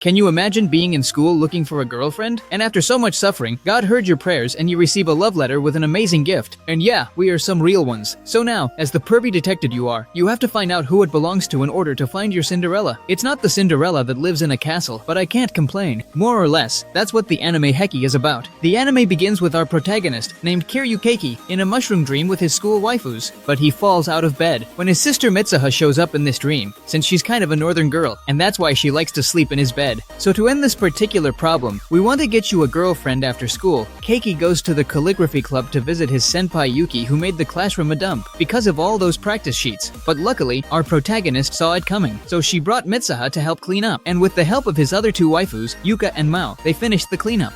Can you imagine being in school looking for a girlfriend? And after so much suffering, God heard your prayers and you receive a love letter with an amazing gift. And yeah, we are some real ones. So now, as the pervy detective you are, you have to find out who it belongs to in order to find your Cinderella. It's not the Cinderella that lives in a castle, but I can't complain. More or less, that's what the anime Heki is about. The anime begins with our protagonist, named Kiryuu Keiki, in a mushroom dream with his school waifus. But he falls out of bed when his sister Mitsuha shows up in this dream, since she's kind of a northern girl, and that's why she likes to sleep in his bed. So to end this particular problem, we want to get you a girlfriend after school. Keiki goes to the calligraphy club to visit his senpai Yuki, who made the classroom a dump because of all those practice sheets. But luckily, our protagonist saw it coming, so she brought Mitsuha to help clean up. And with the help of his other two waifus, Yuka and Mao, they finished the cleanup.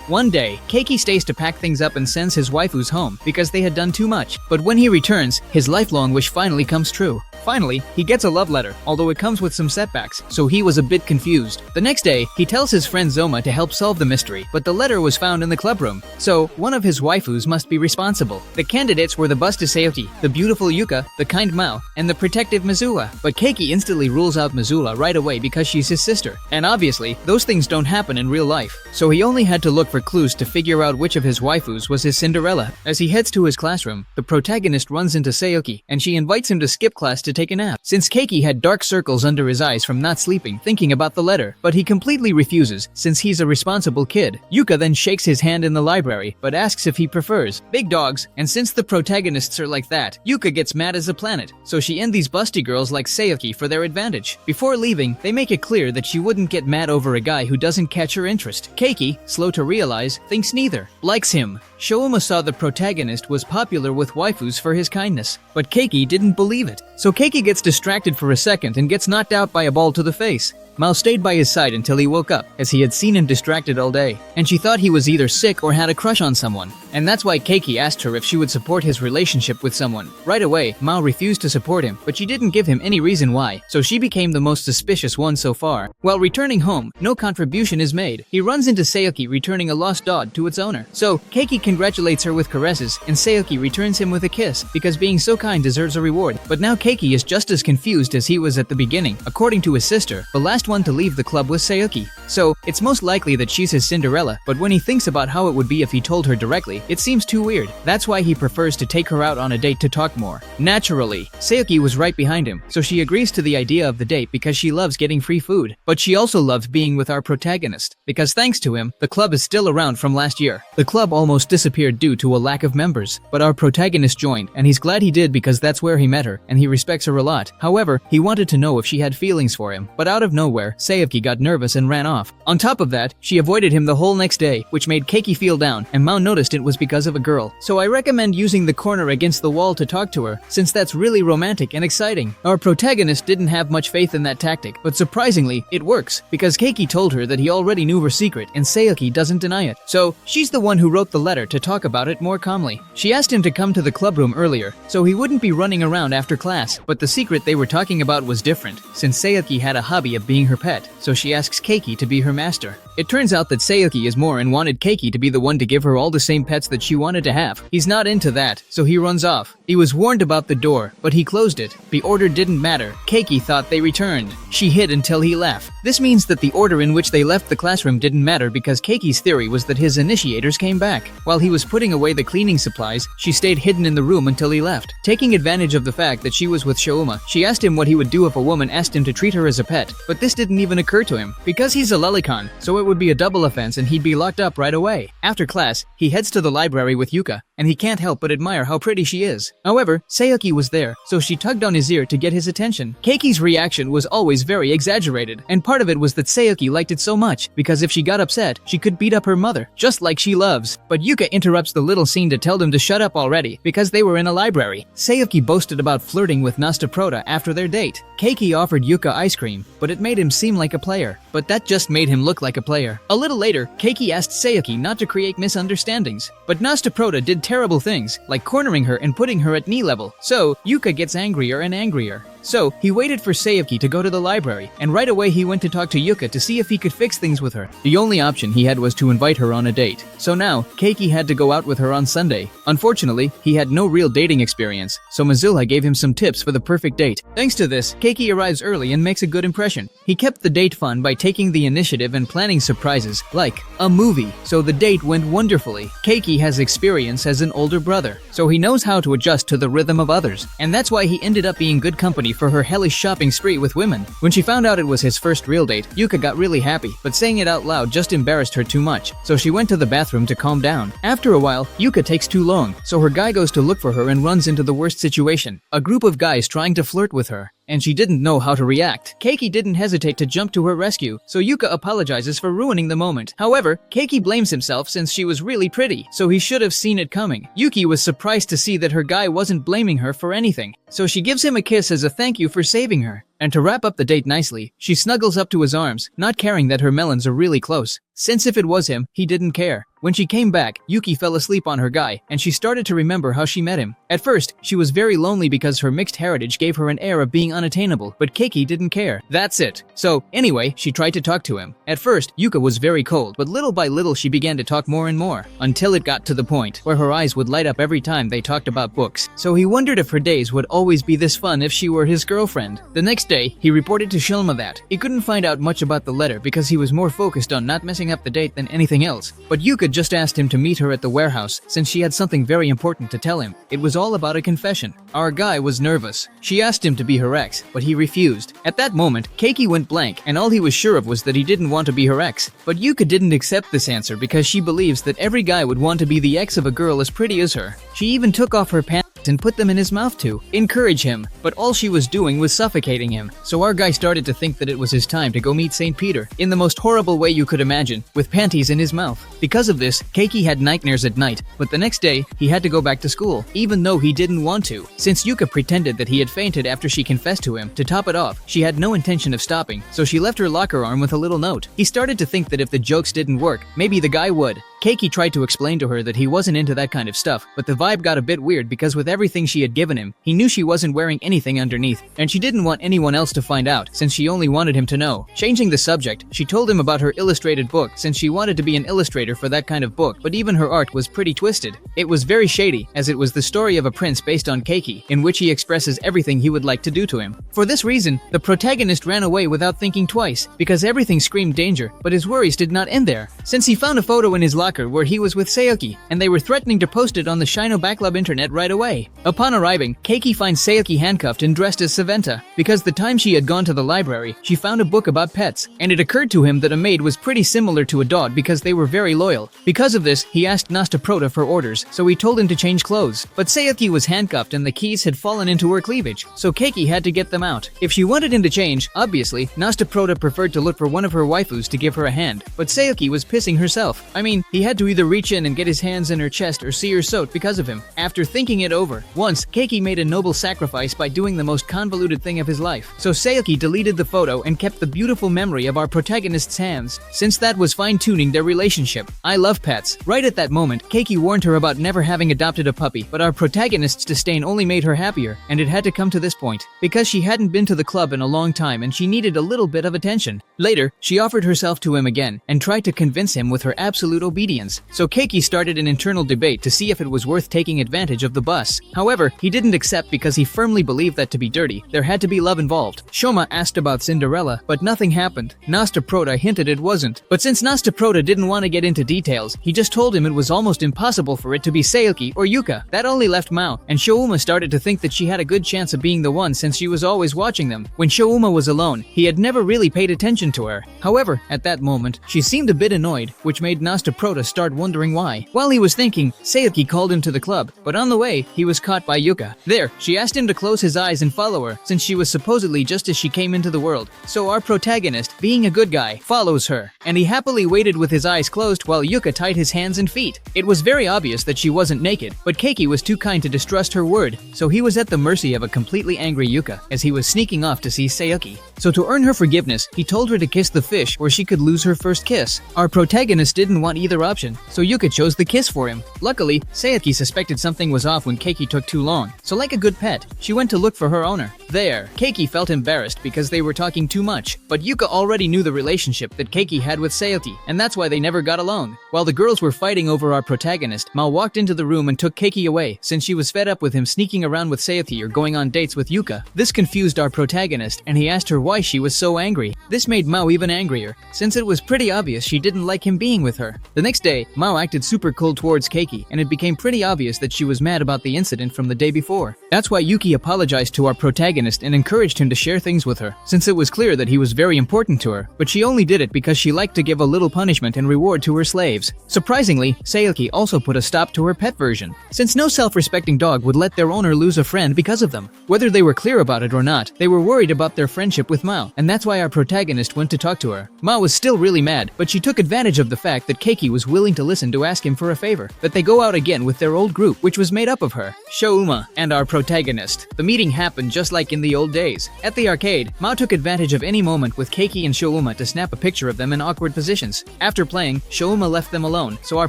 One day, Keiki stays to pack things up and sends his waifus home because they had done too much. But when he returns, his lifelong wish finally comes true. Finally, he gets a love letter, although it comes with some setbacks, so he was a bit confused. The next day, he tells his friend Zoma to help solve the mystery, but the letter was found in the clubroom, so one of his waifus must be responsible. The candidates were the busty Sayoki, the beautiful Yuka, the kind Mao, and the protective Mizuha. But Keiki instantly rules out Mizuha right away because she's his sister. And obviously, those things don't happen in real life, so he only had to look for clues to figure out which of his waifus was his Cinderella. As he heads to his classroom, the protagonist runs into Sayoki, and she invites him to skip class to take a nap, since Keiki had dark circles under his eyes from not sleeping, thinking about the letter. But he completely refuses, since he's a responsible kid. Yuka then shakes his hand in the library, but asks if he prefers big dogs, and since the protagonists are like that, Yuka gets mad as a planet, so she ends these busty girls like Sayoki for their advantage. Before leaving, they make it clear that she wouldn't get mad over a guy who doesn't catch her interest. Keiki, slow to realize, thinks neither likes him. Shouma saw the protagonist was popular with waifus for his kindness, but Keiki didn't believe it. So Keiki gets distracted for a second and gets knocked out by a ball to the face. Mao stayed by his side until he woke up, as he had seen him distracted all day, and she thought he was either sick or had a crush on someone. And that's why Keiki asked her if she would support his relationship with someone. Right away, Mao refused to support him, but she didn't give him any reason why, so she became the most suspicious one so far. While returning home, no contribution is made. He runs into Sayoki returning a lost dog to its owner. So, Keiki congratulates her with caresses, and Sayoki returns him with a kiss, because being so kind deserves a reward. But now Keiki is just as confused as he was at the beginning. According to his sister, the last one to leave the club was Sayoki. So, it's most likely that she's his Cinderella, but when he thinks about how it would be if he told her directly, it seems too weird. That's why he prefers to take her out on a date to talk more. Naturally, Sayoki was right behind him, so she agrees to the idea of the date because she loves getting free food. But she also loves being with our protagonist, because thanks to him, the club is still around from last year. The club almost disappeared due to a lack of members, but our protagonist joined, and he's glad he did because that's where he met her, and he respects her a lot. However, he wanted to know if she had feelings for him, but out of nowhere, Sayoki got nervous and ran off. On top of that, she avoided him the whole next day, which made Keiki feel down, and Mao noticed it was because of a girl. So I recommend using the corner against the wall to talk to her, since that's really romantic and exciting. Our protagonist didn't have much faith in that tactic, but surprisingly, it works, because Keiki told her that he already knew her secret, and Sayoki doesn't deny it. So, she's the one who wrote the letter to talk about it more calmly. She asked him to come to the clubroom earlier, so he wouldn't be running around after class, but the secret they were talking about was different, since Sayoki had a hobby of being her pet, so she asks Keiki to be her master. It turns out that Sayoki is more and wanted Keiki to be the one to give her all the same pets that she wanted to have. He's not into that, so he runs off. He was warned about the door, but he closed it. The order didn't matter. Keiki thought they returned. She hid until he left. This means that the order in which they left the classroom didn't matter because Keiki's theory was that his initiators came back. While he was putting away the cleaning supplies, she stayed hidden in the room until he left. Taking advantage of the fact that she was with Shouma, she asked him what he would do if a woman asked him to treat her as a pet, but this didn't even occur to him, because he's a lolicon, so it would be a double offense and he'd be locked up right away. After class, he heads to the library with Yuka, and he can't help but admire how pretty she is. However, Sayoki was there, so she tugged on his ear to get his attention. Keiki's reaction was always very exaggerated, and part of it was that Sayoki liked it so much, because if she got upset, she could beat up her mother, just like she loves. But Yuka interrupts the little scene to tell them to shut up already, because they were in a library. Sayoki boasted about flirting with Nastaprota after their date. Keiki offered Yuka ice cream, but it made him seem like a player. But that just made him look like a player. A little later, Keiki asked Sayoki not to create misunderstandings, but Nastaprota did terrible things, like cornering her and putting her at knee level. So, Yuka gets angrier and angrier. So, he waited for Sayuki to go to the library, and right away he went to talk to Yuka to see if he could fix things with her. The only option he had was to invite her on a date. So now, Keiki had to go out with her on Sunday. Unfortunately, he had no real dating experience, so Mozilla gave him some tips for the perfect date. Thanks to this, Keiki arrives early and makes a good impression. He kept the date fun by taking the initiative and planning surprises, like a movie, so the date went wonderfully. Keiki has experience as an older brother, so he knows how to adjust to the rhythm of others, and that's why he ended up being good company for her hellish shopping spree with women. When she found out it was his first real date, Yuka got really happy, but saying it out loud just embarrassed her too much, so she went to the bathroom to calm down. After a while, Yuka takes too long, so her guy goes to look for her and runs into the worst situation. A group of guys trying to flirt with her, and she didn't know how to react. Keiki didn't hesitate to jump to her rescue, so Yuka apologizes for ruining the moment. However, Keiki blames himself since she was really pretty, so he should have seen it coming. Yuki was surprised to see that her guy wasn't blaming her for anything, so she gives him a kiss as a thank you for saving her. And to wrap up the date nicely, she snuggles up to his arms, not caring that her melons are really close, since if it was him, he didn't care. When she came back, Yuki fell asleep on her guy, and she started to remember how she met him. At first, she was very lonely because her mixed heritage gave her an air of being unattainable, but Keiki didn't care. That's it. So, anyway, she tried to talk to him. At first, Yuka was very cold, but little by little she began to talk more and more, until it got to the point where her eyes would light up every time they talked about books. So he wondered if her days would always be this fun if she were his girlfriend. The next day, he reported to Shilma that he couldn't find out much about the letter because he was more focused on not messing up the date than anything else. But Yuka just asked him to meet her at the warehouse since she had something very important to tell him. It was all about a confession. Our guy was nervous. She asked him to be her ex, but he refused. At that moment, Keiki went blank, and all he was sure of was that he didn't want to be her ex. But Yuka didn't accept this answer because she believes that every guy would want to be the ex of a girl as pretty as her. She even took off her pants and put them in his mouth to encourage him, but all she was doing was suffocating him. So our guy started to think that it was his time to go meet St. Peter in the most horrible way you could imagine, with panties in his mouth. Because of this, Keiki had nightmares at night, but the next day, he had to go back to school, even though he didn't want to. Since Yuka pretended that he had fainted after she confessed to him, to top it off, she had no intention of stopping, so she left her locker arm with a little note. He started to think that if the jokes didn't work, maybe the guy would. Keiki tried to explain to her that he wasn't into that kind of stuff, but the vibe got a bit weird because with everything she had given him, he knew she wasn't wearing anything underneath, and she didn't want anyone else to find out since she only wanted him to know. Changing the subject, she told him about her illustrated book since she wanted to be an illustrator for that kind of book, but even her art was pretty twisted. It was very shady, as it was the story of a prince based on Keiki, in which he expresses everything he would like to do to him. For this reason, the protagonist ran away without thinking twice, because everything screamed danger, but his worries did not end there, since he found a photo in his locker where he was with Sayuki, and they were threatening to post it on the Shino Backlub internet right away. Upon arriving, Keiki finds Sayuki handcuffed and dressed as Saventa, because the time she had gone to the library, she found a book about pets, and it occurred to him that a maid was pretty similar to a dog because they were very loyal. Because of this, he asked Nastaprota for orders, so he told him to change clothes. But Sayuki was handcuffed and the keys had fallen into her cleavage, so Keiki had to get them out. If she wanted him to change, obviously, Nastaprota preferred to look for one of her waifus to give her a hand, but Sayuki was pissing herself. I mean, he had to either reach in and get his hands in her chest or see her soaked because of him. After thinking it over, once, Keiki made a noble sacrifice by doing the most convoluted thing of his life. So Sayuki deleted the photo and kept the beautiful memory of our protagonist's hands, since that was fine-tuning their relationship. I love pets. Right at that moment, Keiki warned her about never having adopted a puppy, but our protagonist's disdain only made her happier, and it had to come to this point, because she hadn't been to the club in a long time and she needed a little bit of attention. Later, she offered herself to him again, and tried to convince him with her absolute obedience. So Keiki started an internal debate to see if it was worth taking advantage of the bus. However, he didn't accept because he firmly believed that to be dirty, there had to be love involved. Shoma asked about Cinderella, but nothing happened. Nastaprota hinted it wasn't. But since Nastaprota didn't want to get into details, he just told him it was almost impossible for it to be Sayuki or Yuka. That only left Mao, and Shouma started to think that she had a good chance of being the one since she was always watching them. When Shouma was alone, he had never really paid attention to her. However, at that moment, she seemed a bit annoyed, which made Nastaprota start wondering why. While he was thinking, Sayuki called him to the club, but on the way, he was caught by Yuka. There, she asked him to close his eyes and follow her, since she was supposedly just as she came into the world. So our protagonist, being a good guy, follows her, and he happily waited with his eyes closed while Yuka tied his hands and feet. It was very obvious that she wasn't naked, but Keiki was too kind to distrust her word, so he was at the mercy of a completely angry Yuka, as he was sneaking off to see Sayuki. So to earn her forgiveness, he told her to kiss the fish where she could lose her first kiss. Our protagonist didn't want either option, so Yuka chose the kiss for him. Luckily, Sayuki suspected something was off when Keiki took too long, so like a good pet, she went to look for her owner. There, Keiki felt embarrassed because they were talking too much, but Yuka already knew the relationship that Keiki had with Sayuki, and that's why they never got along. While the girls were fighting over our protagonist, Mao walked into the room and took Keiki away, since she was fed up with him sneaking around with Sayuki or going on dates with Yuka. This confused our protagonist, and he asked her why she was so angry. This made Mao even angrier, since it was pretty obvious she didn't like him being with her. The next day, Mao acted super cold towards Keiki, and it became pretty obvious that she was mad about the incident from the day before. That's why Yuki apologized to our protagonist and encouraged him to share things with her, since it was clear that he was very important to her, but she only did it because she liked to give a little punishment and reward to her slaves. Surprisingly, Sayuki also put a stop to her pet version, since no self-respecting dog would let their owner lose a friend because of them. Whether they were clear about it or not, they were worried about their friendship with Mao, and that's why our protagonist went to talk to her. Mao was still really mad, but she took advantage of the fact that Keiki was willing to listen to ask him for a favor, that they go out again with their old group, which was made up of her, Shouma, and our protagonist. The meeting happened just like in the old days. At the arcade, Mao took advantage of any moment with Keiki and Shouma to snap a picture of them in awkward positions. After playing, Shouma left them alone, so our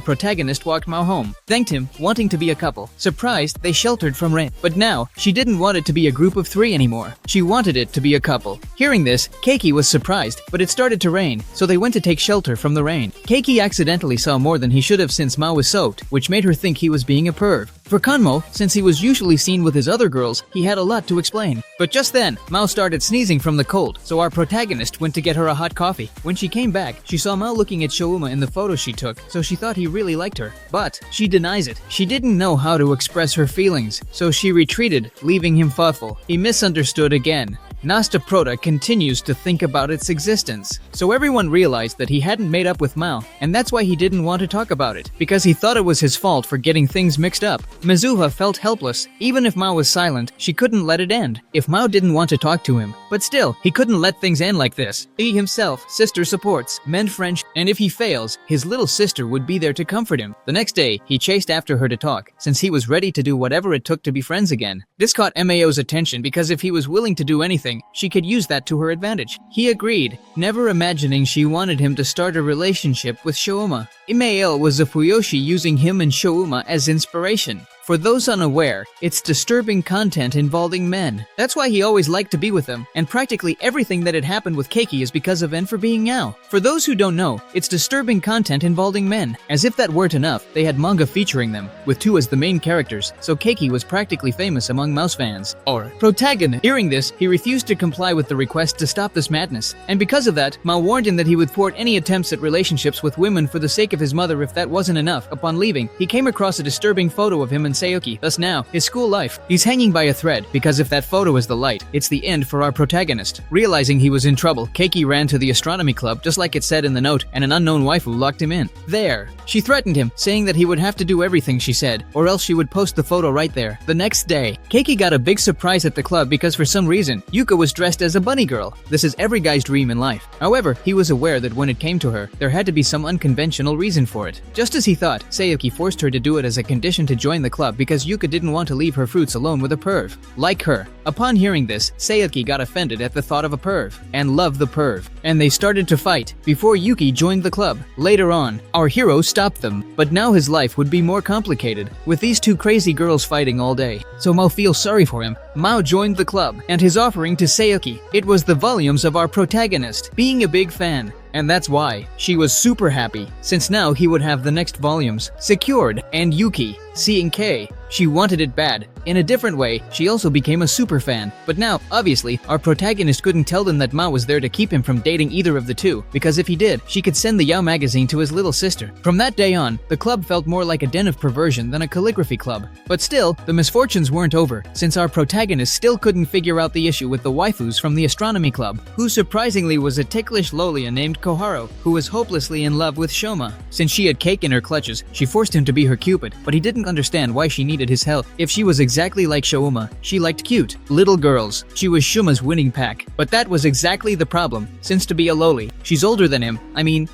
protagonist walked Mao home, thanked him, wanting to be a couple. Surprised, they sheltered from rain. But now, she didn't want it to be a group of 3 anymore. She wanted it to be a couple. Hearing this, Keiki was surprised, but it started to rain, so they went to take shelter from the rain. Keiki accidentally saw more than he should have since Mao was soaked, which made her think he was being a perv. For Kanmo, since he was usually seen with his other girls, he had a lot to explain. But just then, Mao started sneezing from the cold, so our protagonist went to get her a hot coffee. When she came back, she saw Mao looking at Shouma in the photo she took, so she thought he really liked her. But she denies it. She didn't know how to express her feelings, so she retreated, leaving him thoughtful. He misunderstood again. Nasta Prota continues to think about its existence. So everyone realized that he hadn't made up with Mao, and that's why he didn't want to talk about it, because he thought it was his fault for getting things mixed up. Mizuha felt helpless. Even if Mao was silent, she couldn't let it end. If Mao didn't want to talk to him, but still, he couldn't let things end like this. He himself, sister supports, mend friendship, and if he fails, his little sister would be there to comfort him. The next day, he chased after her to talk, since he was ready to do whatever it took to be friends again. This caught Mao's attention because if he was willing to do anything, she could use that to her advantage. He agreed, never imagining she wanted him to start a relationship with Shouma. Imao was a Fuyoshi using him and Shouma as inspiration. For those unaware, it's disturbing content involving men. That's why he always liked to be with them, and practically everything that had happened with Keiki is because of N for being Now. For those who don't know, it's disturbing content involving men. As if that weren't enough, they had manga featuring them, with 2 as the main characters, so Keiki was practically famous among mouse fans. Or protagonist. Hearing this, he refused to comply with the request to stop this madness, and because of that, Mao warned him that he would thwart any attempts at relationships with women for the sake of his mother if that wasn't enough. Upon leaving, he came across a disturbing photo of him and Sayuki. Thus now, his school life. He's hanging by a thread, because if that photo is the light, it's the end for our protagonist. Realizing he was in trouble, Keiki ran to the astronomy club, just like it said in the note, and an unknown waifu locked him in. There. She threatened him, saying that he would have to do everything she said, or else she would post the photo right there. The next day, Keiki got a big surprise at the club because for some reason, Yuka was dressed as a bunny girl. This is every guy's dream in life. However, he was aware that when it came to her, there had to be some unconventional reason for it. Just as he thought, Sayuki forced her to do it as a condition to join the club because Yuka didn't want to leave her fruits alone with a perv. Like her. Upon hearing this, Sayuki got offended at the thought of a perv, and loved the perv. And they started to fight, before Yuki joined the club. Later on, our hero stopped them, but now his life would be more complicated, with these 2 crazy girls fighting all day. So Mao feels sorry for him. Mao joined the club, and his offering to Sayuki, it was the volumes of our protagonist, being a big fan. And that's why she was super happy, since now he would have the next volumes secured. And Yuki, seeing K, she wanted it bad. In a different way, she also became a super fan. But now, obviously, our protagonist couldn't tell them that Mao was there to keep him from dating either of the 2, because if he did, she could send the Yao magazine to his little sister. From that day on, the club felt more like a den of perversion than a calligraphy club. But still, the misfortunes weren't over, since our protagonist still couldn't figure out the issue with the waifus from the astronomy club, who surprisingly was a ticklish lolia named Koharu, who was hopelessly in love with Shoma. Since she had cake in her clutches, she forced him to be her cupid, but he didn't couldn't understand why she needed his help. If she was exactly like Shouma, she liked cute little girls. She was Shuma's winning pack. But that was exactly the problem, since to be a loli, she's older than him,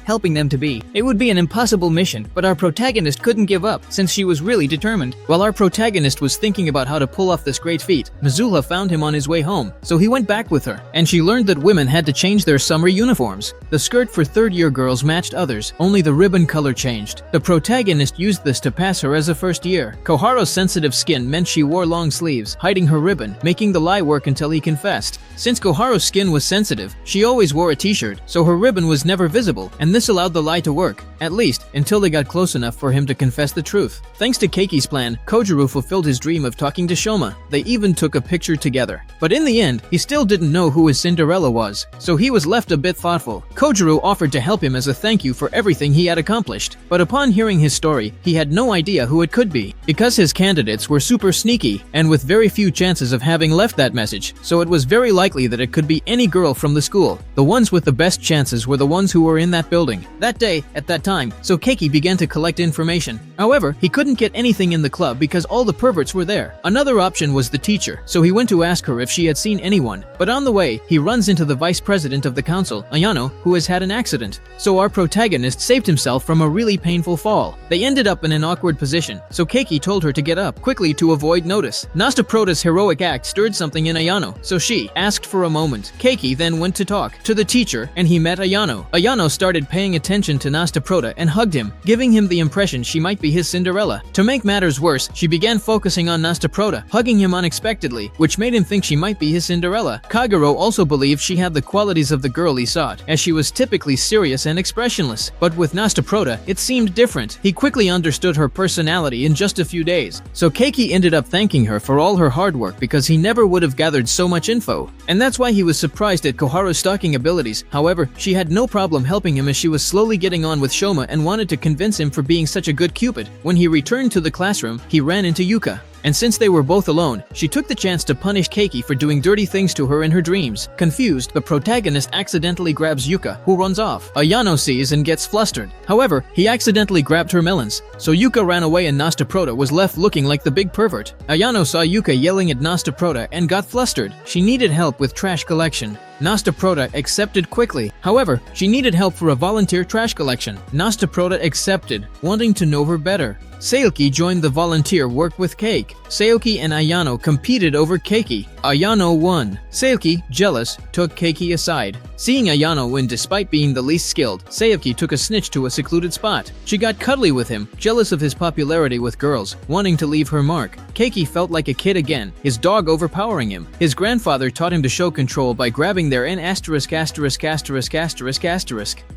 helping them to be. It would be an impossible mission, but our protagonist couldn't give up, since she was really determined. While our protagonist was thinking about how to pull off this great feat, Missoula found him on his way home, so he went back with her, and she learned that women had to change their summer uniforms. The skirt for third-year girls matched others, only the ribbon color changed. The protagonist used this to pass her as a first year. Koharu's sensitive skin meant she wore long sleeves, hiding her ribbon, making the lie work until he confessed. Since Koharu's skin was sensitive, she always wore a t-shirt, so her ribbon was never visible, and this allowed the lie to work, at least until they got close enough for him to confess the truth. Thanks to Keiki's plan, Kojiro fulfilled his dream of talking to Shoma. They even took a picture together. But in the end, he still didn't know who his Cinderella was, so he was left a bit thoughtful. Kojiro offered to help him as a thank you for everything he had accomplished, but upon hearing his story, he had no idea who it could be, because his candidates were super sneaky, and with very few chances of having left that message, so it was very likely that it could be any girl from the school. The ones with the best chances were the ones who were in that building that day, at that time, so Keiki began to collect information. However, he couldn't get anything in the club because all the perverts were there. Another option was the teacher, so he went to ask her if she had seen anyone, but on the way, he runs into the vice president of the council, Ayano, who has had an accident. So our protagonist saved himself from a really painful fall. They ended up in an awkward position, so Keiki told her to get up quickly to avoid notice. Nastaprota's heroic act stirred something in Ayano, so she asked for a moment. Keiki then went to talk to the teacher, and he met Ayano. Ayano started paying attention to Nastaprota and hugged him, giving him the impression she might be his Cinderella. To make matters worse, she began focusing on Nastaprota, hugging him unexpectedly, which made him think she might be his Cinderella. Kagero also believed she had the qualities of the girl he sought, as she was typically serious and expressionless. But with Nastaprota, it seemed different. He quickly understood her personality in just a few days. So Keiki ended up thanking her for all her hard work because he never would have gathered so much info. And that's why he was surprised at Koharu's stalking abilities. However, she had no problem helping him as she was slowly getting on with Shoma and wanted to convince him for being such a good cupid. When he returned to the classroom, he ran into Yuka. And since they were both alone, she took the chance to punish Keiki for doing dirty things to her in her dreams. Confused, the protagonist accidentally grabs Yuka, who runs off. Ayano sees and gets flustered. However, he accidentally grabbed her melons, so Yuka ran away and Nastaprota was left looking like the big pervert. Ayano saw Yuka yelling at Nastaprota and got flustered. She needed help with trash collection. Nastaprota accepted quickly. However, she needed help for a volunteer trash collection. Nastaprota accepted, wanting to know her better. Saoki joined the volunteer work with Cake. Saoki and Ayano competed over Keiki. Ayano won. Saoki, jealous, took Keiki aside. Seeing Ayano win despite being the least skilled, Saoki took a snitch to a secluded spot. She got cuddly with him, jealous of his popularity with girls, wanting to leave her mark. Keiki felt like a kid again, his dog overpowering him. His grandfather taught him to show control by grabbing their N************.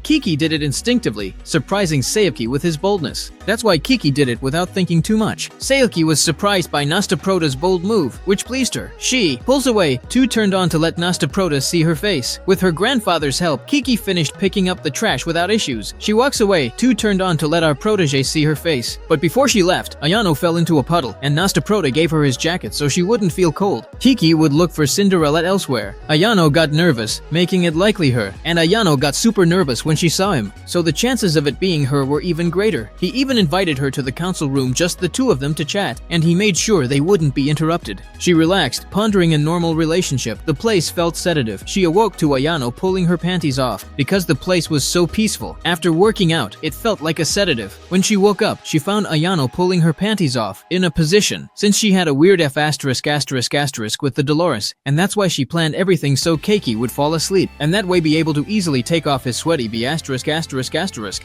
Kiki did it instinctively, surprising Saoki with his boldness. That's why Kiki did it without thinking too much. Saoki was surprised by Nastaprota's bold move, which pleased her. She pulls away, too turned on to let Nastaprota see her face. With her grandfather's help, Kiki finished picking up the trash without issues. She walks away, too turned on to let our protege see her face. But before she left, Ayano fell into a puddle, and Nastaprota gave her his jacket so she wouldn't feel cold. Kiki would look for Cinderella elsewhere. Ayano got nervous, making it likely her, and Ayano got super nervous when she saw him, so the chances of it being her were even greater. He even invited her to the council room, just the two of them, to chat, and he made sure they wouldn't be interrupted. She relaxed, pondering a normal relationship. The place felt sedative. She awoke to Ayano pulling her panties off, because the place was so peaceful. After working out, it felt like a sedative. When she woke up, she found Ayano pulling her panties off, in a position, since she had a weird F*** with the Dolores, and that's why she planned everything so Keiki would fall asleep, and that way be able to easily take off his sweaty B*******.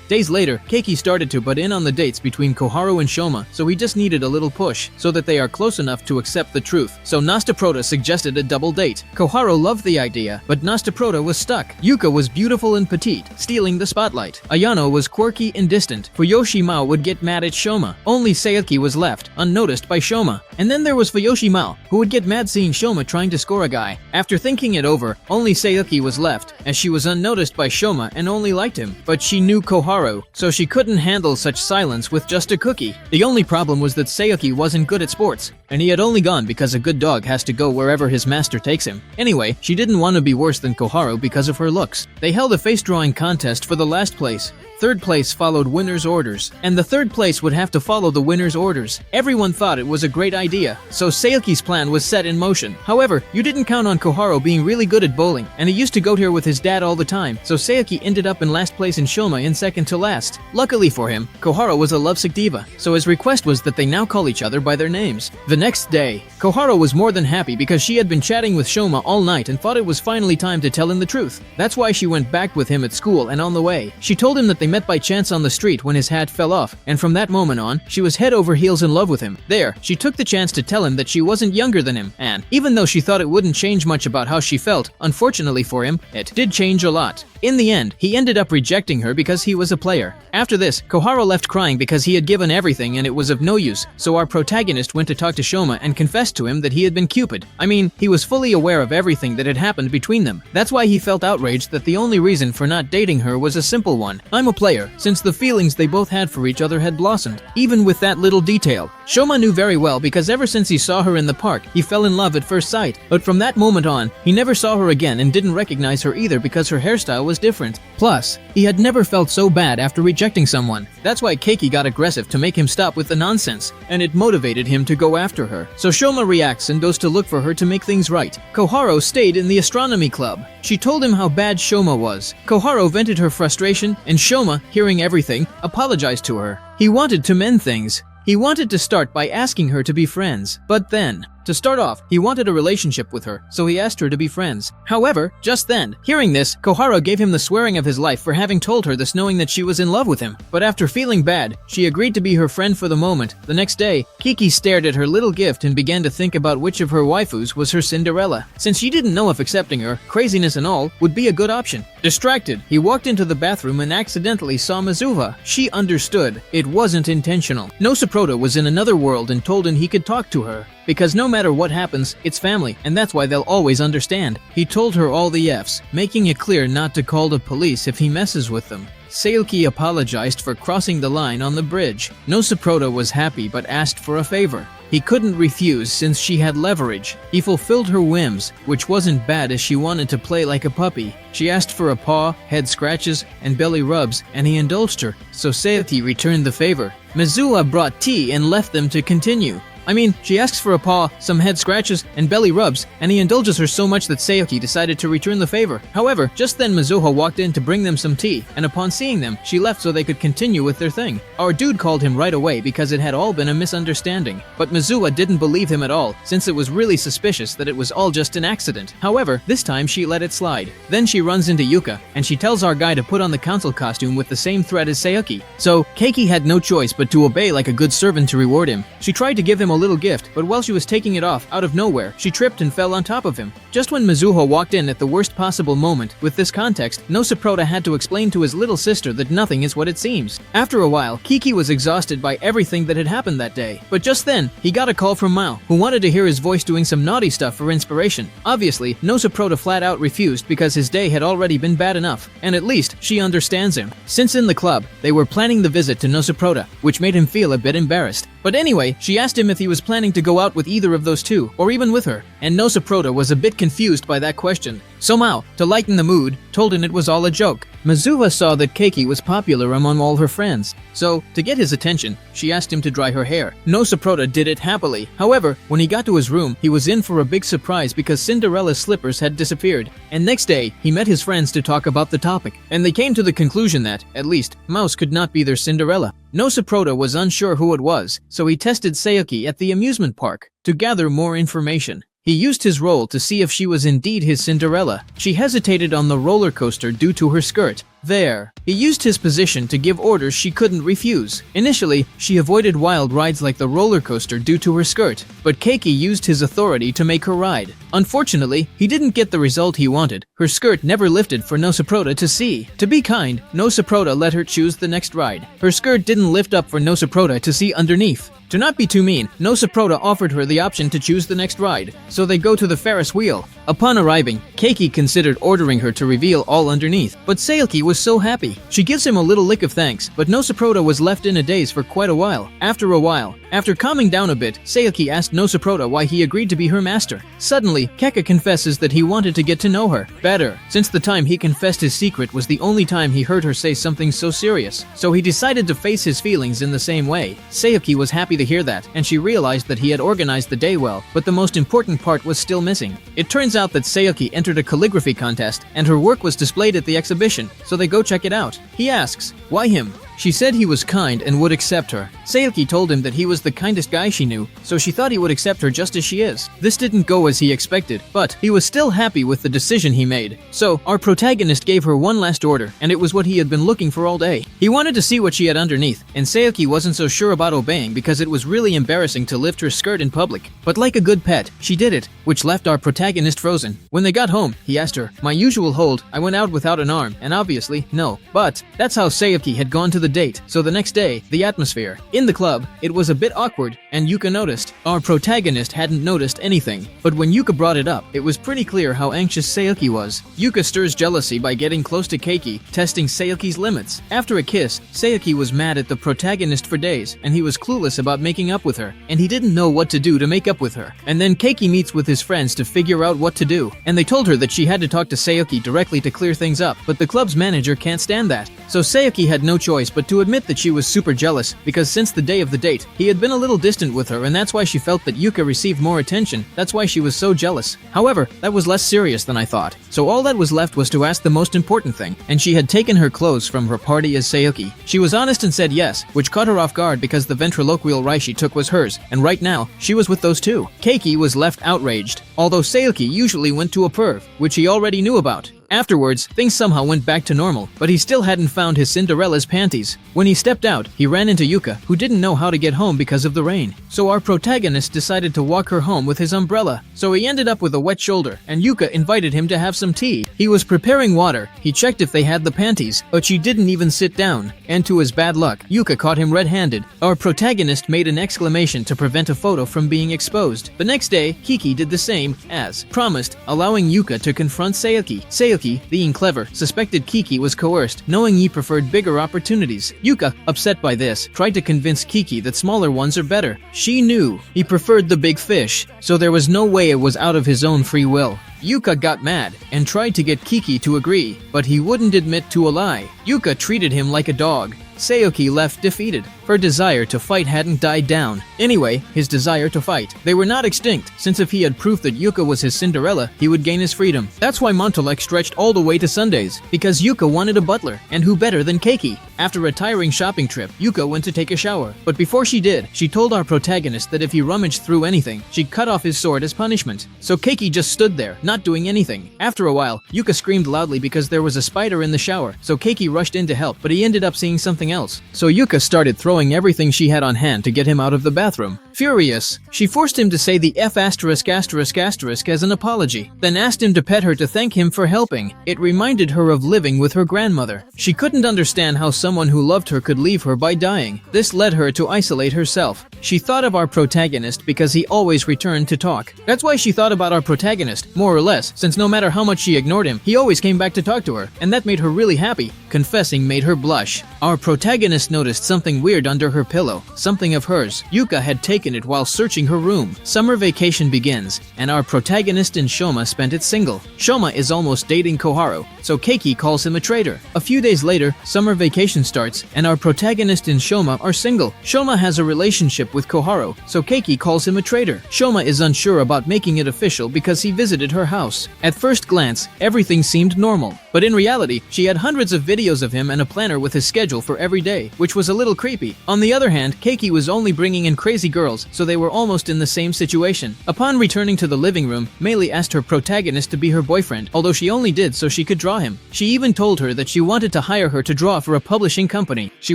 Days later, Keiki started to butt in on the dates between Koharu and Shoma, so he just needed a little push, so that they are close enough to accept the truth. So Nastaprota suggested a double date. Koharu loved the idea, but Nastaprota was stuck. Yuka was beautiful and petite, stealing the spotlight. Ayano was quirky and distant. Fuyoshi Mao would get mad at Shoma. Only Saoki was left, unnoticed by Shoma. And then there was Fuyoshi Mao, who would get mad seeing Shoma trying to score a guy. After thinking it over, only Saoki was left, as she was unnoticed by Shoma and only liked him. But she knew Koharu, so she couldn't handle such silence with just a cookie. The only problem was that Saoki wasn't good at sports, and he had only gone because a good dog has to go wherever his master takes him. Anyway, she didn't want to be worse than Koharu because of her looks. They held a face-drawing contest for the last place. third place followed winner's orders, and the third place would have to follow the winner's orders. Everyone thought it was a great idea, so Sayuki's plan was set in motion. However, you didn't count on Koharu being really good at bowling, and he used to go here with his dad all the time, so Sayuki ended up in last place and Shoma in second to last. Luckily for him, Koharu was a lovesick diva, so his request was that they now call each other by their names. The next day, Koharu was more than happy because she had been chatting with Shoma all night and thought it was finally time to tell him the truth. That's why she went back with him at school, and on the way, she told him that they met by chance on the street when his hat fell off, and from that moment on, she was head over heels in love with him. There, she took the chance to tell him that she wasn't younger than him, and even though she thought it wouldn't change much about how she felt, unfortunately for him, it did change a lot. In the end, he ended up rejecting her because he was a player. After this, Koharu left crying because he had given everything and it was of no use, so our protagonist went to talk to Shoma and confessed to him that he had been Cupid. I mean, he was fully aware of everything that had happened between them. That's why he felt outraged that the only reason for not dating her was a simple one. I'm a player, since the feelings they both had for each other had blossomed, even with that little detail. Shoma knew very well because ever since he saw her in the park, he fell in love at first sight. But from that moment on, he never saw her again and didn't recognize her either because her hairstyle was different. Plus, he had never felt so bad after rejecting someone. That's why Keiki got aggressive to make him stop with the nonsense, and it motivated him to go after her. So Shoma reacts and goes to look for her to make things right. Koharu stayed in the astronomy club. She told him how bad Shoma was. Koharu vented her frustration, and Shoma, hearing everything, apologized to her. He wanted to mend things. He wanted to start by asking her to be friends, but then, to start off, he wanted a relationship with her, so he asked her to be friends. However, just then, hearing this, Koharu gave him the swearing of his life for having told her this knowing that she was in love with him. But after feeling bad, she agreed to be her friend for the moment. The next day, Kiki stared at her little gift and began to think about which of her waifus was her Cinderella, since she didn't know if accepting her, craziness and all, would be a good option. Distracted, he walked into the bathroom and accidentally saw Mizuha. She understood. It wasn't intentional. Nosaprota was in another world and told him he could talk to her. Because no matter what happens, it's family, and that's why they'll always understand. He told her all the F's, making it clear not to call the police if he messes with them. Sayuki apologized for crossing the line on the bridge. Nosaprota was happy but asked for a favor. He couldn't refuse since she had leverage. He fulfilled her whims, which wasn't bad as she wanted to play like a puppy. She asked for a paw, head scratches, and belly rubs, and he indulged her, so Sayuki returned the favor. Mizuha brought tea and left them to continue. I mean, she asks for a paw, some head scratches, and belly rubs, and he indulges her so much that Sayuki decided to return the favor. However, just then Mizuha walked in to bring them some tea, and upon seeing them, she left so they could continue with their thing. Our dude called him right away because it had all been a misunderstanding, but Mizuha didn't believe him at all, since it was really suspicious that it was all just an accident. However, this time she let it slide. Then she runs into Yuka, and she tells our guy to put on the council costume with the same thread as Sayuki. So, Keiki had no choice but to obey like a good servant to reward him. She tried to give him a little gift, but while she was taking it off, out of nowhere, she tripped and fell on top of him. Just when Mizuha walked in at the worst possible moment, with this context, Nosaprota had to explain to his little sister that nothing is what it seems. After a while, Kiki was exhausted by everything that had happened that day. But just then, he got a call from Mao, who wanted to hear his voice doing some naughty stuff for inspiration. Obviously, Nosaprota flat out refused because his day had already been bad enough, and at least she understands him. Since in the club, they were planning the visit to Nosaprota, which made him feel a bit embarrassed. But anyway, she asked him if he was planning to go out with either of those two, or even with her, and Nosaprota was a bit confused by that question. So Mao, to lighten the mood, told him it was all a joke. Mizuha saw that Keiki was popular among all her friends, so, to get his attention, she asked him to dry her hair. Nosaprota did it happily. However, when he got to his room, he was in for a big surprise because Cinderella's slippers had disappeared. And next day, he met his friends to talk about the topic, and they came to the conclusion that, at least, Mouse could not be their Cinderella. Nosaprota was unsure who it was, so he tested Sayuki at the amusement park to gather more information. He used his role to see if she was indeed his Cinderella. She hesitated on the roller coaster due to her skirt. There. He used his position to give orders she couldn't refuse. Initially, she avoided wild rides like the roller coaster due to her skirt, but Keiki used his authority to make her ride. Unfortunately, he didn't get the result he wanted. Her skirt never lifted for Nosaprota to see. To be kind, Nosaprota let her choose the next ride. Her skirt didn't lift up for Nosaprota to see underneath. To not be too mean, Nosaprota offered her the option to choose the next ride, so they go to the Ferris wheel. Upon arriving, Keiki considered ordering her to reveal all underneath, but Sayuki was so happy. She gives him a little lick of thanks, but Nosaprota was left in a daze for quite a while. After calming down a bit, Sayuki asked Nosaprota why he agreed to be her master. Suddenly, Keka confesses that he wanted to get to know her better, since the time he confessed his secret was the only time he heard her say something so serious. So he decided to face his feelings in the same way. Sayuki was happy to hear that, and she realized that he had organized the day well, but the most important part was still missing. It turns out that Sayuki entered a calligraphy contest, and her work was displayed at the exhibition, so they go check it out. He asks, "Why him?" She said he was kind and would accept her. Sayuki told him that he was the kindest guy she knew, so she thought he would accept her just as she is. This didn't go as he expected, but he was still happy with the decision he made. So, our protagonist gave her one last order, and it was what he had been looking for all day. He wanted to see what she had underneath, and Sayuki wasn't so sure about obeying because it was really embarrassing to lift her skirt in public. But like a good pet, she did it, which left our protagonist frozen. When they got home, he asked her, "My usual hold, I went out without an arm," and obviously, no. But, that's how Sayuki had gone to the date, so the next day, the atmosphere. In the club, it was a bit awkward, and Yuka noticed. Our protagonist hadn't noticed anything, but when Yuka brought it up, it was pretty clear how anxious Sayuki was. Yuka stirs jealousy by getting close to Keiki, testing Sayuki's limits. After a kiss, Sayuki was mad at the protagonist for days, and he was clueless about making up with her, and he didn't know what to do to make up with her. And then Keiki meets with his friends to figure out what to do, and they told her that she had to talk to Sayuki directly to clear things up, but the club's manager can't stand that. So Sayuki had no choice but to admit that she was super jealous, because since the day of the date, he had been a little distant with her, and that's why she felt that Yuka received more attention. That's why she was so jealous. However, that was less serious than I thought. So all that was left was to ask the most important thing, and she had taken her clothes from her party as Sayuki. She was honest and said yes, which caught her off guard because the ventriloquial rai she took was hers, and right now, she was with those two. Keiki was left outraged, although Sayuki usually went to a perv, which he already knew about. Afterwards, things somehow went back to normal, but he still hadn't found his Cinderella's panties. When he stepped out, he ran into Yuka, who didn't know how to get home because of the rain. So our protagonist decided to walk her home with his umbrella. So he ended up with a wet shoulder, and Yuka invited him to have some tea. He was preparing water. He checked if they had the panties, but she didn't even sit down. And to his bad luck, Yuka caught him red-handed. Our protagonist made an exclamation to prevent a photo from being exposed. The next day, Kiki did the same, as promised, allowing Yuka to confront Sayuki. Sayuki, being clever, suspected Kiki was coerced, knowing he preferred bigger opportunities. Yuka, upset by this, tried to convince Kiki that smaller ones are better. She knew he preferred the big fish, so there was no way it was out of his own free will. Yuka got mad and tried to get Kiki to agree, but he wouldn't admit to a lie. Yuka treated him like a dog. Sayuki left defeated. Her desire to fight hadn't died down. Anyway, his desire to fight. They were not extinct, since if he had proof that Yuka was his Cinderella, he would gain his freedom. That's why Montelek stretched all the way to Sundays, because Yuka wanted a butler, and who better than Keiki? After a tiring shopping trip, Yuka went to take a shower. But before she did, she told our protagonist that if he rummaged through anything, she'd cut off his sword as punishment. So Keiki just stood there, not doing anything. After a while, Yuka screamed loudly because there was a spider in the shower, so Keiki rushed in to help, but he ended up seeing something else. So Yuka started throwing everything she had on hand to get him out of the bathroom. Furious, she forced him to say the F*** as an apology, then asked him to pet her to thank him for helping. It reminded her of living with her grandmother. She couldn't understand how someone who loved her could leave her by dying. This led her to isolate herself. She thought of our protagonist because he always returned to talk. That's why she thought about our protagonist, more or less, since no matter how much she ignored him, he always came back to talk to her, and that made her really happy. Confessing made her blush. Our protagonist noticed something weird under her pillow, something of hers. Yuka had taken it while searching her room. Summer vacation begins, and our protagonist and Shoma spent it single. Shoma is almost dating Koharu, so Keiki calls him a traitor. A few days later, summer vacation starts, and our protagonist and Shoma are single. Shoma has a relationship with Koharu, so Keiki calls him a traitor. Shoma is unsure about making it official because he visited her house. At first glance, everything seemed normal, but in reality, she had hundreds of videos of him and a planner with his schedule for every day, which was a little creepy. On the other hand, Keiki was only bringing in crazy girls, so they were almost in the same situation. Upon returning to the living room, Meili asked her protagonist to be her boyfriend, although she only did so she could draw him. She even told her that she wanted to hire her to draw for a publishing company. She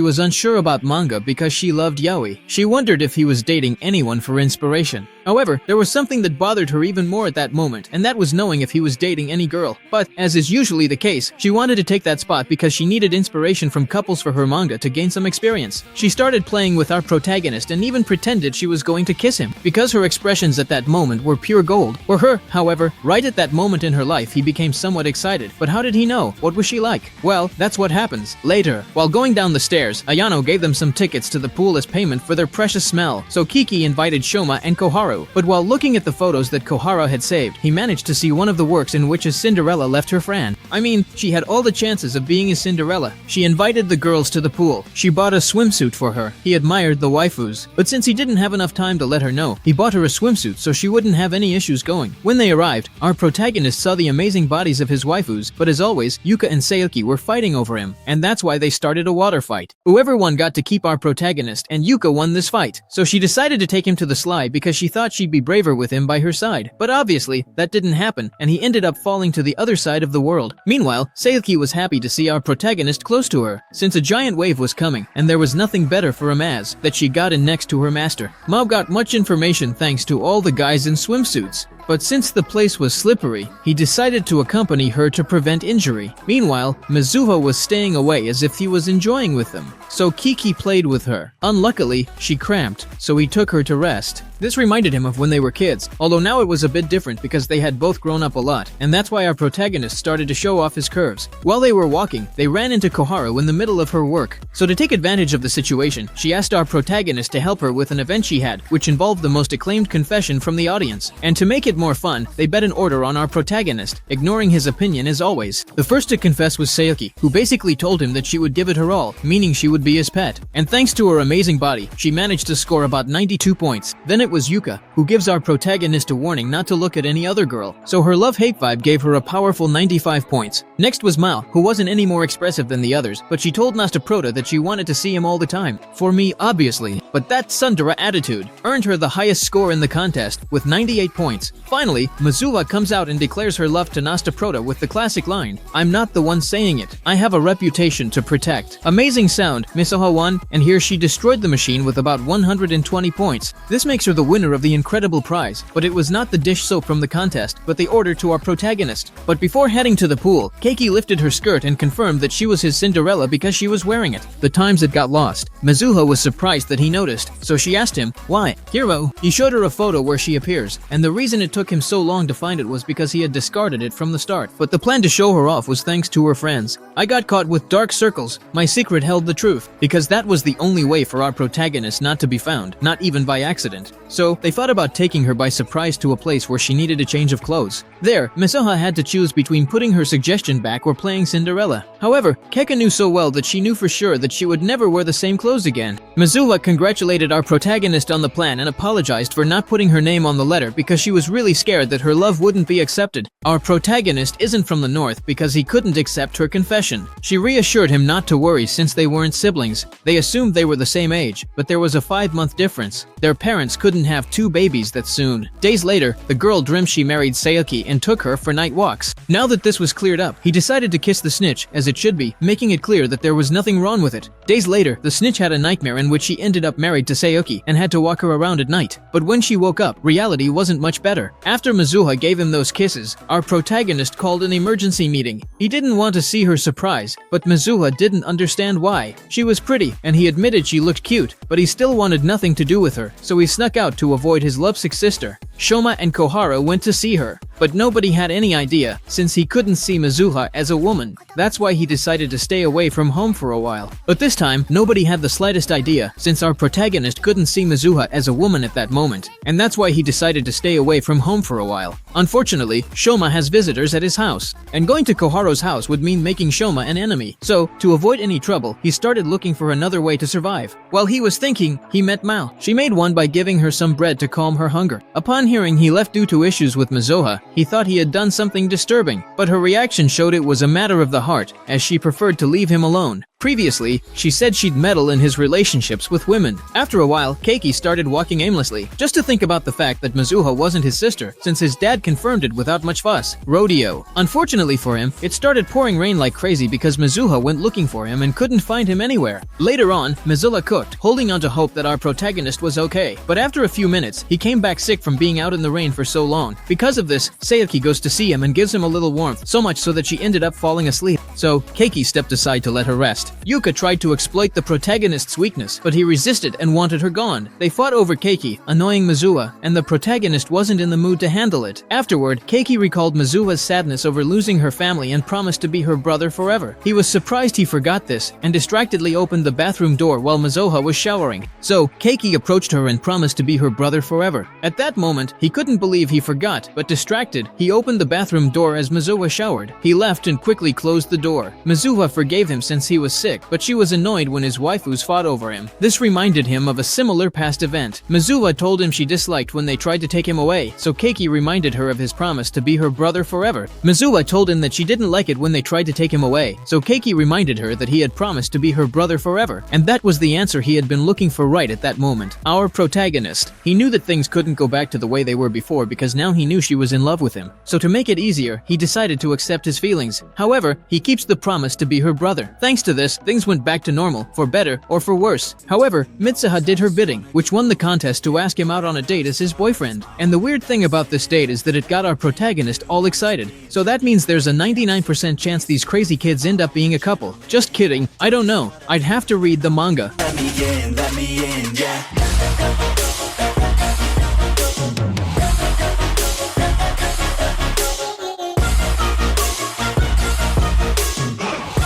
was unsure about manga because she loved yaoi. She wondered if he was dating anyone for inspiration. However, there was something that bothered her even more at that moment, and that was knowing if he was dating any girl. But, as is usually the case, she wanted to take that spot because she needed inspiration from couples for her manga to gain some experience. She started playing with our protagonist and even pretended she was going to kiss him, because her expressions at that moment were pure gold. For her, however, right at that moment in her life, he became somewhat excited. But how did he know? What was she like? Well, that's what happens. Later, while going down the stairs, Ayano gave them some tickets to the pool as payment for their precious smell, so Keiki invited Shoma and Koharu. But while looking at the photos that Koharu had saved, he managed to see one of the works in which his Cinderella left her Fran. I mean, she had all the chances of being his Cinderella. She invited the girls to the pool. She bought a swimsuit for her. He admired the waifus. But since he didn't have enough time to let her know, he bought her a swimsuit so she wouldn't have any issues going. When they arrived, our protagonist saw the amazing bodies of his waifus, but as always, Yuka and Sayuki were fighting over him, and that's why they started a water fight. Whoever won got to keep our protagonist, and Yuka won this fight. So she decided to take him to the slide because she thought she'd be braver with him by her side. But obviously, that didn't happen, and he ended up falling to the other side of the world. Meanwhile, Sayuki was happy to see our protagonist close to her, since a giant wave was coming, and there was nothing better for Amaz that she got in next to her master. Mao got much information thanks to all the guys in swimsuits. But since the place was slippery, he decided to accompany her to prevent injury. Meanwhile, Mizuho was staying away as if he was enjoying with them. So Kiki played with her. Unluckily, she cramped, so he took her to rest. This reminded him of when they were kids, although now it was a bit different because they had both grown up a lot, and that's why our protagonist started to show off his curves. While they were walking, they ran into Koharu in the middle of her work. So to take advantage of the situation, she asked our protagonist to help her with an event she had, which involved the most acclaimed confession from the audience. And to make it more fun, they bet an order on our protagonist, ignoring his opinion as always. The first to confess was Sayuki, who basically told him that she would give it her all, meaning she would be his pet. And thanks to her amazing body, she managed to score about 92 points. Then it was Yuka, who gives our protagonist a warning not to look at any other girl, so her love-hate vibe gave her a powerful 95 points. Next was Mao, who wasn't any more expressive than the others, but she told Nastaprota that she wanted to see him all the time. For me, obviously, but that tsundere attitude earned her the highest score in the contest, with 98 points. Finally, Mizuha comes out and declares her love to Nastaprota with the classic line, "I'm not the one saying it. I have a reputation to protect." Amazing sound, Mizuha won, and here she destroyed the machine with about 120 points. This makes her the winner of the incredible prize, but it was not the dish soap from the contest, but the order to our protagonist. But before heading to the pool, Keiki lifted her skirt and confirmed that she was his Cinderella because she was wearing it. The times it got lost. Mizuha was surprised that he noticed, so she asked him, "Why?" "Hero." He showed her a photo where she appears, and the reason it took him so long to find it was because he had discarded it from the start. But the plan to show her off was thanks to her friends. "I got caught with dark circles. My secret held the truth," because that was the only way for our protagonist not to be found, not even by accident. So they thought about taking her by surprise to a place where she needed a change of clothes. There, Mizuha had to choose between putting her suggestion back or playing Cinderella. However, Keka knew so well that she knew for sure that she would never wear the same clothes again. Mizuha congratulated our protagonist on the plan and apologized for not putting her name on the letter because she was really scared that her love wouldn't be accepted. Our protagonist isn't from the north because he couldn't accept her confession. She reassured him not to worry since they weren't siblings. They assumed they were the same age, but there was a 5-month difference. Their parents couldn't have 2 babies that soon. Days later, the girl dreamt she married Sayuki and took her for night walks. Now that this was cleared up, he decided to kiss the snitch, as it should be, making it clear that there was nothing wrong with it. Days later, the snitch had a nightmare in which she ended up married to Sayuki and had to walk her around at night. But when she woke up, reality wasn't much better. After Mizuha gave him those kisses, our protagonist called an emergency meeting. He didn't want to see her surprise, but Mizuha didn't understand why. She was pretty, and he admitted she looked cute, but he still wanted nothing to do with her, so he snuck out to avoid his lovesick sister. Shoma and Koharu went to see her, but nobody had any idea, since he couldn't see Mizuha as a woman. That's why he decided to stay away from home for a while. But this time, nobody had the slightest idea, since our protagonist couldn't see Mizuha as a woman at that moment, and that's why he decided to stay away from home for a while. Unfortunately, Shoma has visitors at his house, and going to Koharu's house would mean making Shoma an enemy. So, to avoid any trouble, he started looking for another way to survive. While he was thinking, he met Mao. She made one by giving her some bread to calm her hunger. Upon hearing he left due to issues with Mizuha, he thought he had done something disturbing, but her reaction showed it was a matter of the heart, as she preferred to leave him alone. Previously, she said she'd meddle in his relationships with women. After a while, Keiki started walking aimlessly, just to think about the fact that Mizuho wasn't his sister, since his dad confirmed it without much fuss. Rodeo. Unfortunately for him, it started pouring rain like crazy because Mizuho went looking for him and couldn't find him anywhere. Later on, Mizula cooked, holding on to hope that our protagonist was okay. But after a few minutes, he came back sick from being out in the rain for so long. Because of this, Sayuki goes to see him and gives him a little warmth, so much so that she ended up falling asleep. So, Keiki stepped aside to let her rest. Yuka tried to exploit the protagonist's weakness, but he resisted and wanted her gone. They fought over Keiki, annoying Mizuha, and the protagonist wasn't in the mood to handle it. Afterward, Keiki recalled Mizuha's sadness over losing her family and promised to be her brother forever. He was surprised he forgot this, and distractedly opened the bathroom door while Mizuha was showering. So, Keiki approached her and promised to be her brother forever. At that moment, he couldn't believe he forgot, but distracted, he opened the bathroom door as Mizuha showered. He left and quickly closed the door. Mizuha forgave him since he was sick, but she was annoyed when his waifus fought over him. This reminded him of a similar past event. Mizuha told him she disliked when they tried to take him away, so Keiki reminded her of his promise to be her brother forever. Mizuha told him that she didn't like it when they tried to take him away, so Keiki reminded her that he had promised to be her brother forever. And that was the answer he had been looking for right at that moment. Our protagonist. He knew that things couldn't go back to the way they were before because now he knew she was in love with him. So to make it easier, he decided to accept his feelings. However, he keeps the promise to be her brother. Thanks to this, things went back to normal, for better or for worse. However, Mitsuha did her bidding, which won the contest to ask him out on a date as his boyfriend. And the weird thing about this date is that it got our protagonist all excited. So that means there's a 99% chance these crazy kids end up being a couple. Just kidding, I don't know. I'd have to read the manga. Let me in, yeah.